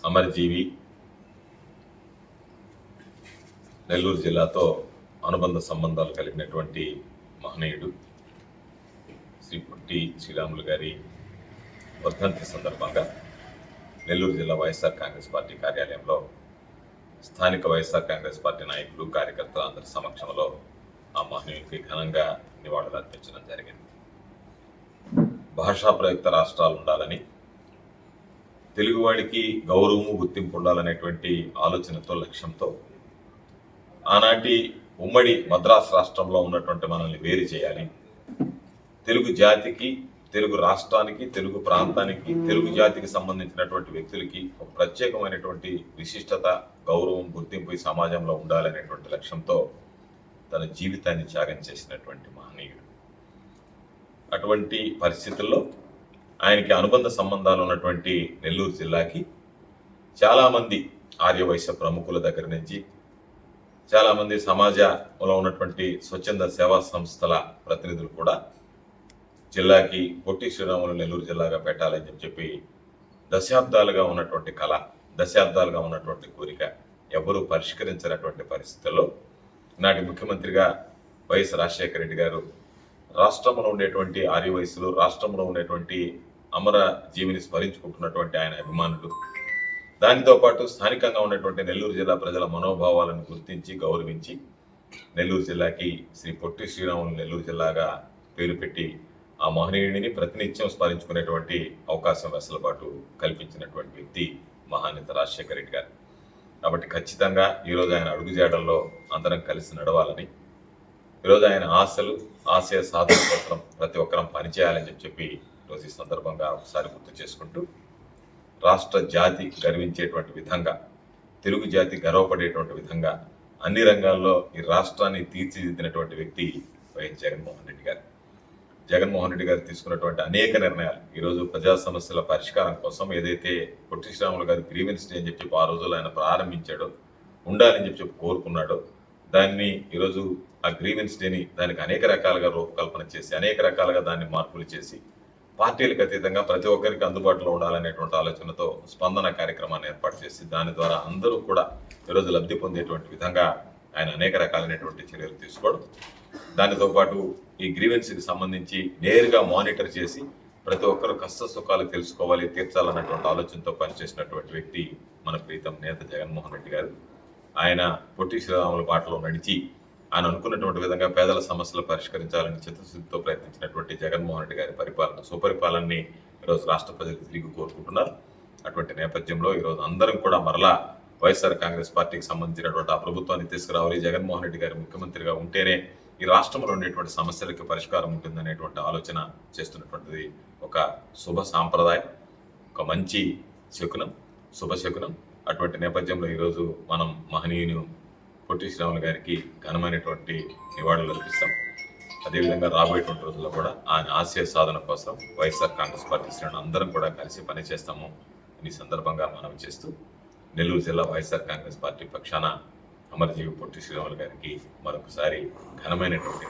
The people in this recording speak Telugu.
అమరజీవి నెల్లూరు జిల్లాతో అనుబంధ సంబంధాలు కలిగినటువంటి మహనీయుడు శ్రీ పొట్టి శ్రీరాములు గారి వర్ధంతి సందర్భంగా నెల్లూరు జిల్లా వైఎస్ఆర్ కాంగ్రెస్ పార్టీ కార్యాలయంలో స్థానిక వైఎస్ఆర్ కాంగ్రెస్ పార్టీ నాయకులు కార్యకర్తల అందరి సమక్షంలో ఆ మహనీయునికి ఘనంగా నివాళులు అర్పించడం జరిగింది. భాషా ప్రయుక్త రాష్ట్రాలు ఉండాలని, తెలుగువాడికి గౌరవము గుర్తింపు ఉండాలనేటువంటి ఆలోచనతో లక్ష్యంతో ఆనాటి ఉమ్మడి మద్రాసు రాష్ట్రంలో ఉన్నటువంటి మనల్ని వేరు చేయాలి, తెలుగు జాతికి, తెలుగు రాష్ట్రానికి, తెలుగు ప్రాంతానికి, తెలుగు జాతికి సంబంధించినటువంటి వ్యక్తులకి ఒక ప్రత్యేకమైనటువంటి విశిష్టత, గౌరవం, గుర్తింపు ఈ సమాజంలో ఉండాలనేటువంటి లక్ష్యంతో తన జీవితాన్ని త్యాగం చేసినటువంటి మహనీయుడు. అటువంటి పరిస్థితుల్లో ఆయనకి అనుబంధ సంబంధాలు ఉన్నటువంటి నెల్లూరు జిల్లాకి చాలామంది ఆర్యవైశ్య ప్రముఖుల దగ్గర నుంచి, చాలామంది సమాజంలో ఉన్నటువంటి స్వచ్ఛంద సేవా సంస్థల ప్రతినిధులు కూడా జిల్లాకి పొట్టి శ్రీరాములు నెల్లూరు జిల్లాగా పెట్టాలని చెప్పి దశాబ్దాలుగా ఉన్నటువంటి కళ, దశాబ్దాలుగా ఉన్నటువంటి కోరిక ఎవరూ పరిష్కరించినటువంటి పరిస్థితుల్లో నాటి ముఖ్యమంత్రిగా వైఎస్ రాజశేఖర రెడ్డి గారు రాష్ట్రంలో ఉండేటువంటి ఆర్యవైశ్యులు, రాష్ట్రంలో ఉండేటువంటి అమర జీవిని స్మరించుకుంటున్నటువంటి ఆయన అభిమానులు, దానితో పాటు స్థానికంగా ఉన్నటువంటి నెల్లూరు జిల్లా ప్రజల మనోభావాలను గుర్తించి గౌరవించి నెల్లూరు జిల్లాకి శ్రీ పొట్టి శ్రీరాములు నెల్లూరు జిల్లాగా పేరు పెట్టి ఆ మహనీయుడిని ప్రతినిత్యం స్మరించుకునేటువంటి అవకాశం, వెసులుబాటు కల్పించినటువంటి వ్యక్తి మహానేత రాజశేఖర రెడ్డి గారు. కాబట్టి ఖచ్చితంగా ఈరోజు ఆయన అడుగుజాడల్లో అందరం కలిసి నడవాలని, ఈరోజు ఆయన ఆశలు, ఆశయ సాధన కోసం ప్రతి ఒక్కరం పనిచేయాలని చెప్పి ఈరోజు ఈ సందర్భంగా ఒకసారి గుర్తు చేసుకుంటూ, రాష్ట్ర జాతి గర్వించేటువంటి విధంగా, తెలుగు జాతి గర్వపడేటువంటి విధంగా అన్ని రంగాల్లో ఈ రాష్ట్రాన్ని తీర్చిదిద్దినటువంటి వ్యక్తి వైఎస్ జగన్మోహన్ రెడ్డి గారు. జగన్మోహన్ రెడ్డి గారు తీసుకున్నటువంటి అనేక నిర్ణయాలు ఈరోజు ప్రజా సమస్యల పరిష్కారం కోసం ఏదైతే పొట్టి శ్రీరాములు గారు గ్రీవెన్స్ డే అని చెప్పి ఆ రోజుల్లో ఆయన ప్రారంభించాడో, ఉండాలని చెప్పి కోరుకున్నాడో, దాన్ని ఈరోజు ఆ గ్రీవెన్స్ డేని దానికి అనేక రకాలుగా రూపకల్పన చేసి, అనేక రకాలుగా దాన్ని మార్పులు చేసి, పార్టీలకు అతీతంగా ప్రతి ఒక్కరికి అందుబాటులో ఉండాలనేటువంటి ఆలోచనతో స్పందన కార్యక్రమాన్ని ఏర్పాటు చేసి దాని ద్వారా అందరూ కూడా ఈరోజు లబ్ధి పొందేటువంటి విధంగా ఆయన అనేక రకాలైనటువంటి చర్యలు తీసుకోవడం, దానితో పాటు ఈ గ్రీవెన్స్కి సంబంధించి నేరుగా మానిటర్ చేసి ప్రతి ఒక్కరు కష్ట సుఖాలు తెలుసుకోవాలి, తీర్చాలన్నటువంటి ఆలోచనతో పనిచేసినటువంటి వ్యక్తి మన ప్రీతం నేత జగన్మోహన్ రెడ్డి గారు. ఆయన పొట్టి శ్రీరాముల బాటలో నడిచి ఆయన అనుకున్నటువంటి విధంగా పేదల సమస్యలు పరిష్కరించాలని చిత్తశుద్ధితో ప్రయత్నించినటువంటి జగన్మోహన్ రెడ్డి గారి పరిపాలన, సుపరిపాలనని ఈరోజు రాష్ట్ర ప్రజలు తిరిగి కోరుకుంటున్నారు. అటువంటి నేపథ్యంలో ఈరోజు అందరం కూడా మరలా వైఎస్ఆర్ కాంగ్రెస్ పార్టీకి సంబంధించినటువంటి ఆ ప్రభుత్వాన్ని తీసుకురావాలి, జగన్మోహన్ రెడ్డి గారి ముఖ్యమంత్రిగా ఉంటేనే ఈ రాష్ట్రంలో ఉండేటువంటి సమస్యలకి పరిష్కారం ఉంటుందనేటువంటి ఆలోచన చేస్తున్నటువంటిది ఒక శుభ సాంప్రదాయం, ఒక మంచి శకునం, శుభశకునం. అటువంటి నేపథ్యంలో ఈరోజు మనం మహనీయుని పొట్టి శ్రీరాములు గారికి ఘనమైనటువంటి నివాళులు అర్పిస్తాం. అదేవిధంగా రాబోయేటువంటి రోజుల్లో కూడా ఆయన ఆశయ సాధన కోసం వైఎస్ఆర్ కాంగ్రెస్ పార్టీ శ్రేణులు అందరం కూడా కలిసి పనిచేస్తాము ఈ సందర్భంగా మనవి చేస్తూ, నెల్లూరు జిల్లా వైఎస్ఆర్ కాంగ్రెస్ పార్టీ పక్షాన అమరజీవి పొట్టి శ్రీరాములు గారికి మరొకసారి ఘనమైనటువంటి